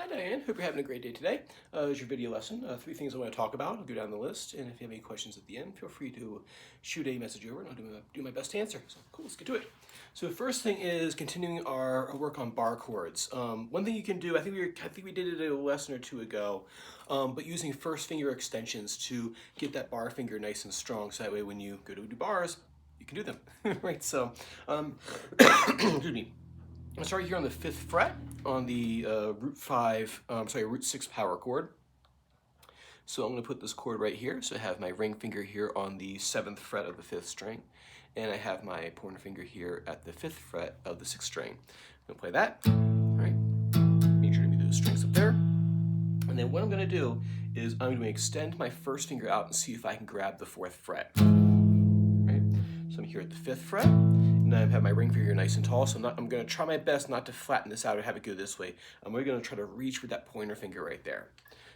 Hi Diane, hope you're having a great day today. Is your video lesson. Three things I want to talk about. I'll go down the list, and if you have any questions at the end, feel free to shoot a message over, and I'll do my best to answer. So cool, let's get to it. So the first thing is continuing our work on bar chords. One thing you can do, I think we did it a lesson or two ago, but using first finger extensions to get that bar finger nice and strong, so that way when you go to do bars, you can do them, right? So, excuse me. I'm gonna start here on the 5th fret on the root 6 power chord. So I'm gonna put this chord right here. So I have my ring finger here on the 7th fret of the 5th string, and I have my pointer finger here at the 5th fret of the 6th string. I'm gonna play that, all right? Make sure to move those strings up there. And then what I'm gonna do is I'm gonna extend my first finger out and see if I can grab the 4th fret, right? So I'm here at the 5th fret. And I have my ring finger nice and tall, so I'm going to try my best not to flatten this out or have it go this way. I'm really going to try to reach with that pointer finger right there.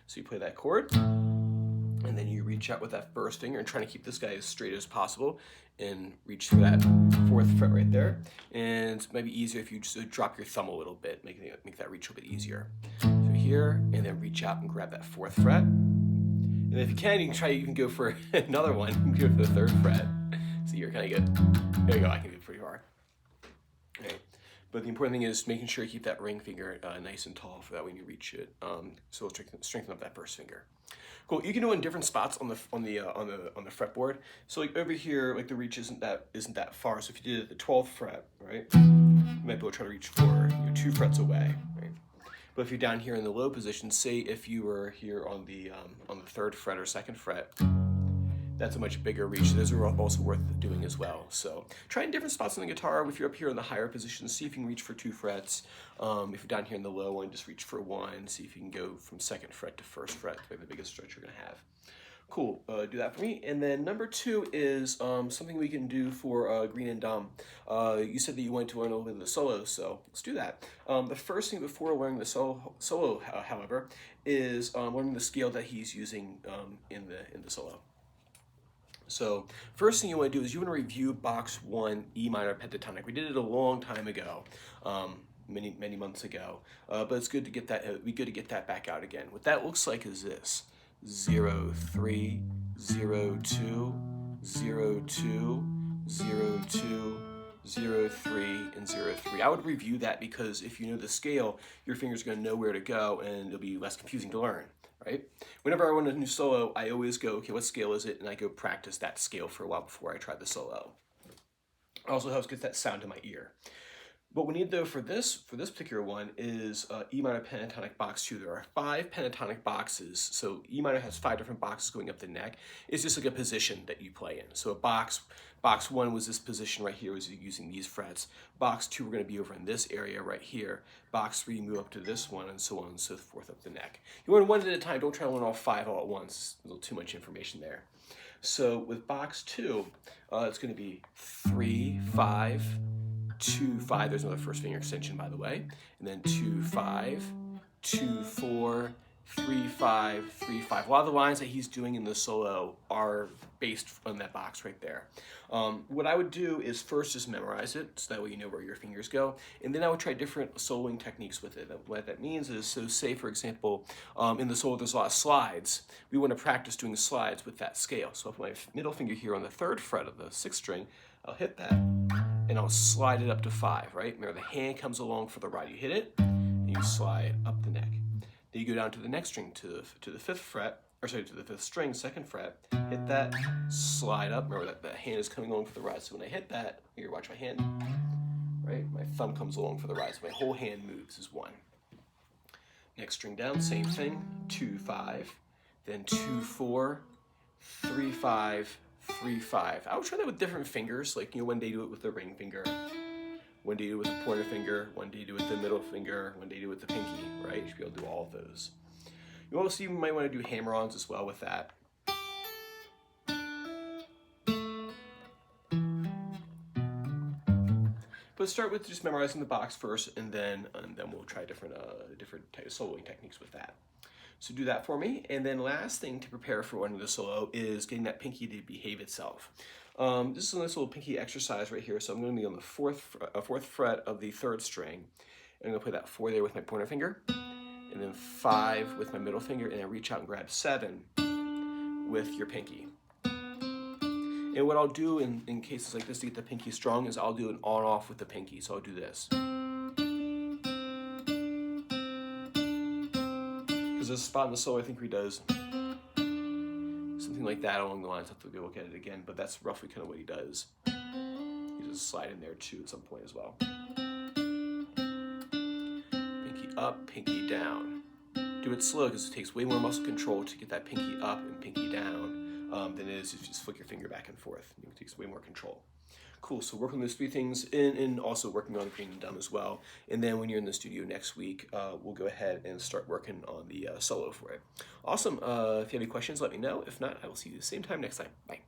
So you play that chord, and then you reach out with that first finger and trying to keep this guy as straight as possible and reach for that 4th fret right there. And it might be easier if you just drop your thumb a little bit, make that reach a bit easier. So here, and then reach out and grab that 4th fret. And if you can go for another one. You can go for the 3rd fret. So you're kind of good. There you go, I can do it pretty hard. Okay. But the important thing is making sure you keep that ring finger nice and tall for that when you reach it. So it'll strengthen up that first finger. Cool. You can do it in different spots on the fretboard. So like over here, like the reach isn't that far. So if you did it at the 12th fret, right, you might be able to try to reach for 2 frets away, right? But if you're down here in the low position, say if you were here on the 3rd fret or 2nd fret, that's a much bigger reach. Those are also worth doing as well. So try in different spots on the guitar. If you're up here in the higher position, see if you can reach for 2 frets. If you're down here in the low one, just reach for 1. See if you can go from 2nd fret to 1st fret, to the biggest stretch you're gonna have. Cool, do that for me. And then number 2 is something we can do for Green and Dumb. You said that you wanted to learn a little bit of the solo, so let's do that. The first thing before learning the solo, however, is learning the scale that he's using in the solo. So first thing you want to do is you want to review box 1 E minor pentatonic. We did it a long time ago, many months ago, but it's good to get that. It'd be good to get that back out again. What that looks like is this: 0 3 0 2 0 2 0 2 0 3 and 0 3. I would review that because if you know the scale, your finger's going to know where to go, and it'll be less confusing to learn. Right? Whenever I want a new solo, I always go, okay, what scale is it? And I go practice that scale for a while before I try the solo. It also helps get that sound to my ear. What we need though for this particular one is E minor pentatonic box 2. There are 5 pentatonic boxes. So E minor has 5 different boxes going up the neck. It's just like a position that you play in. So box 1 was this position right here, was using these frets. Box 2, we're going to be over in this area right here. Box 3, move up to this one, and so on and so forth up the neck. You learn one at a time. Don't try to learn all 5 all at once. It's a little too much information there. So with box 2, it's going to be 3 5 2 5. There's another first finger extension, by the way, and then 2 5 2 4 3 5 3 5. A lot of the lines that he's doing in the solo are based on that box right there. What I would do is first just memorize it, so that way you know where your fingers go, and then I would try different soloing techniques with it. What that means is, so say for example, in the solo there's a lot of slides. We want to practice doing slides with that scale. So I'll put my middle finger here on the 3rd fret of the 6th string, I'll hit that, and I'll slide it up to 5, right? Remember, the hand comes along for the ride. You hit it, and you slide up the neck. Then you go down to the next string, to the 5th fret, or sorry, to the 5th string, 2nd fret, hit that, slide up. Remember that the hand is coming along for the ride. So when I hit that, here, watch my hand, right? My thumb comes along for the ride, so my whole hand moves as 1. Next string down, same thing, 2 5, then 2 4, 3 5, 3 5. I would try that with different fingers, like one day do it with the ring finger, one day do it with the pointer finger, one day do it with the middle finger, one day do it with the pinky, right? You should be able to do all of those. You also might want to do hammer-ons as well with that. But start with just memorizing the box first, and then we'll try different type of soloing techniques with that. So do that for me. And then last thing to prepare for one of the solo is getting that pinky to behave itself. This is a nice little pinky exercise right here. So I'm going to be on the 4th fret of the 3rd string. And I'm going to play that 4 there with my pointer finger. and then 5 with my middle finger, and then reach out and grab 7 with your pinky. And what I'll do in cases like this to get the pinky strong is I'll do an on-off with the pinky. So I'll do this. Because there's a spot in the solo I think where he does something like that along the lines. I'll have to go look at it again, but that's roughly kind of what he does. He does a slide in there too at some point as well. Pinky up, pinky down. Do it slow because it takes way more muscle control to get that pinky up and pinky down than it is if you just flick your finger back and forth. It takes way more control. Cool, so work on those 3 things and also working on green and dumb as well. And then when you're in the studio next week, we'll go ahead and start working on the solo for it. Awesome, if you have any questions, let me know. If not, I will see you the same time next time. Bye.